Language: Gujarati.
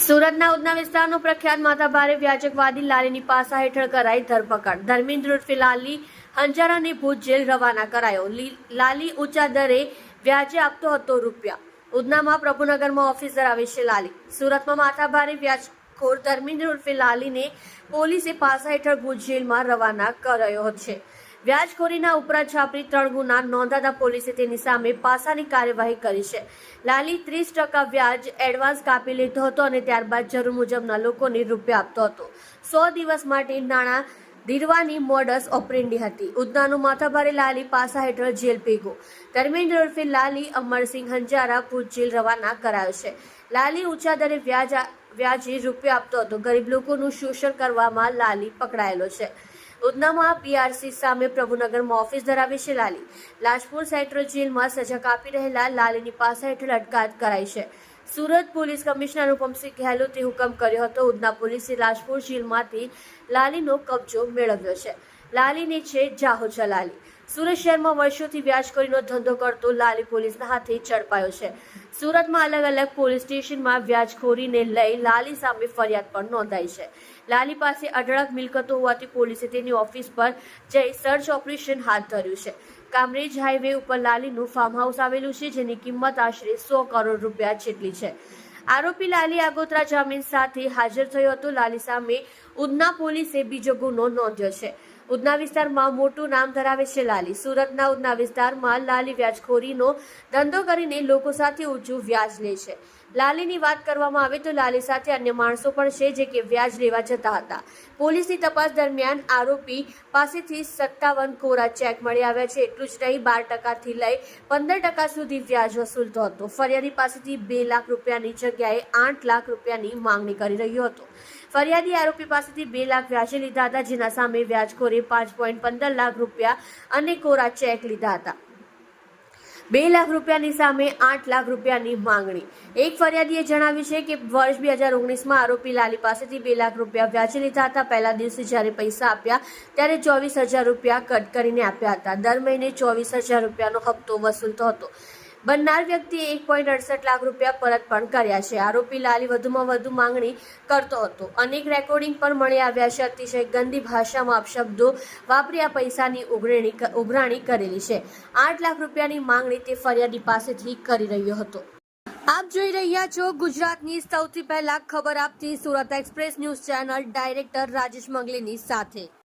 સુરતના ઉધના વિસ્તારનો પ્રખ્યાત માથાભારે વ્યાજકવાદી લાલીની પાસા હેઠળ કરાઈ ધરપકડ. ધર્મેન્દ્ર ઉર્ફે લાલી હંજારાને ભુજ જેલ રવાના કરાયો. લાલી ઊંચા દરે વ્યાજે આપતો હતો રૂપિયા. ઉધનામાં પ્રભુનગરમાં ઓફિસ ધરાવે છે લાલી. સુરતમાં માથાભારે વ્યાજખોર ધર્મેન્દ્ર ઉર્ફે લાલીને પોલીસે પાસા હેઠળ ભુજ જેલમાં રવાના કરાયો છે. વ્યાજખોરીના ઉપરાંત છાપરી 3 ગુના નોંધાતા પોલીસે તેની સામે પાસાની કાર્યવાહી કરી છે. લાલી 30% વ્યાજ એડવાન્સ કાપી લેતો હતો અને ત્યારબાદ જરૂર મુજબના લોકોને રૂપિયા આપતો હતો. 100 દિવસ માટે નાણાં ધીરવાની મોડસ ઓપરેન્ડી હતી. ઉધનાનું માથાભારે લાલી પાસા હેઠળ જેલ ભેગો. ધર્મેન્દ્ર ઉર્ફે લાલી અમરસિંહ હંજારા ભુજ જેલ રવાના કરાયો છે. લાલી ઊંચા દરે વ્યાજે રૂપિયા આપતો હતો. ગરીબ લોકોનું શોષણ કરવામાં લાલી પકડાયેલો છે. ઉધનામાં પીઆરસી સામે પ્રભુનગરમાં ઓફિસ ધરાવે છે લાલી. લાજપુર સેન્ટ્રલ જેલમાં સજા કાપી રહેલા લાલીની પાસા હેઠળ અટકાયત કરાઈ છે. સુરત પોલીસ કમિશનર અનુપમસિંહ ગેહલોતે હુકમ કર્યો હતો. ઉધના પોલીસે લાજપુર જેલમાંથી લાલીનો કબજો મેળવ્યો છે. લાલીને છે જાહો ચલાલી. સુરત શહેરમાં વર્ષોથી વ્યાજખોરીનો ધંધો કરતો લાલી પોલીસના હાથે ઝડપાયો છે. સુરતમાં અલગ અલગ પોલીસ સ્ટેશનમાં વ્યાજખોરીને લઈ લાલી સામે ફરિયાદ પણ નોંધાઈ છે. લાલી પાસે અઢળક મિલકતો હોવાથી પોલીસે તેની ઓફિસ પર જઈ સર્ચ ઓપરેશન હાથ ધર્યું છે. કામરેજ હાઈવે ઉપર લાલીનું ફાર્મ હાઉસ આવેલું છે, જેની કિંમત આશરે 100 કરોડ રૂપિયા જેટલી છે. આરોપી લાલી આગોતરા જામીન સાથે હાજર થયો હતો. લાલી સામે ઉધના પોલીસે બીજો ગુનો નોંધ્યો છે. ઉધના વિસ્તારમાં મોટું નામ ધરાવે છે લાલી. સુરતના ઉધના વિસ્તારમાં લાલી વ્યાજખોરીનો ધંધો કરીને લોકો સાથે ઊંચું વ્યાજ લે છે. લાલીની વાત કરવામાં આવે તો લાલી સાથે અન્ય માણસો પણ છે જે કે વ્યાજ લેવા જતા હતા. પોલીસની તપાસ દરમિયાન આરોપી પાસેથી 57 કોરા ચેક મળી આવ્યા છે. એટલું જ નહીં, 12% થી લઈ 15% સુધી વ્યાજ વસૂલતો હતો. ફરિયાદી પાસેથી 2 લાખ રૂપિયાની જગ્યાએ 8 લાખ રૂપિયાની માંગણી કરી રહ્યો હતો. ફરિયાદી આરોપી પાસેથી 2 લાખ વ્યાજે લીધા હતા, જેના સામે વ્યાજખોરે 5.15 લાખ રૂપિયા અને કોરા ચેક લીધા હતા. 2 લાખ રૂપિયાની સામે 8 લાખ રૂપિયાની માંગણી. એક ફરિયાદીએ જણાવ્યું છે કે વર્ષ 2019માં આરોપી લાલી પાસેથી 2 લાખ રૂપિયા વ્યાજે લીધા હતા. પહેલા દિવસે જ્યારે પૈસા આપ્યા ત્યારે 24,000 રૂપિયા કટ કરીને આપ્યા હતા. દર મહિને 24,000 રૂપિયાનો હપ્તો વસૂલતો હતો. બનનાર વ્યક્તિએ 1.68 લાખ રૂપિયા પરત પણ કર્યા છે. આરોપી લાલી વધુમાં વધુ માંગણી કરતો હતો. અનેક રેકોર્ડિંગ પણ મળી આવ્યા છે. અતિશય ગંદી ભાષામાં અપશબ્દો વાપરી આ પૈસાની ઉઘરાણી કરેલી છે. 8 લાખ રૂપિયાની માંગણી તે ફરિયાદી પાસેથી કરી રહ્યો હતો. આપ જોઈ રહ્યા છો ગુજરાતની સૌથી પહેલા ખબર આપતી Surat express news channel director Rajesh મંગલેની સાથે.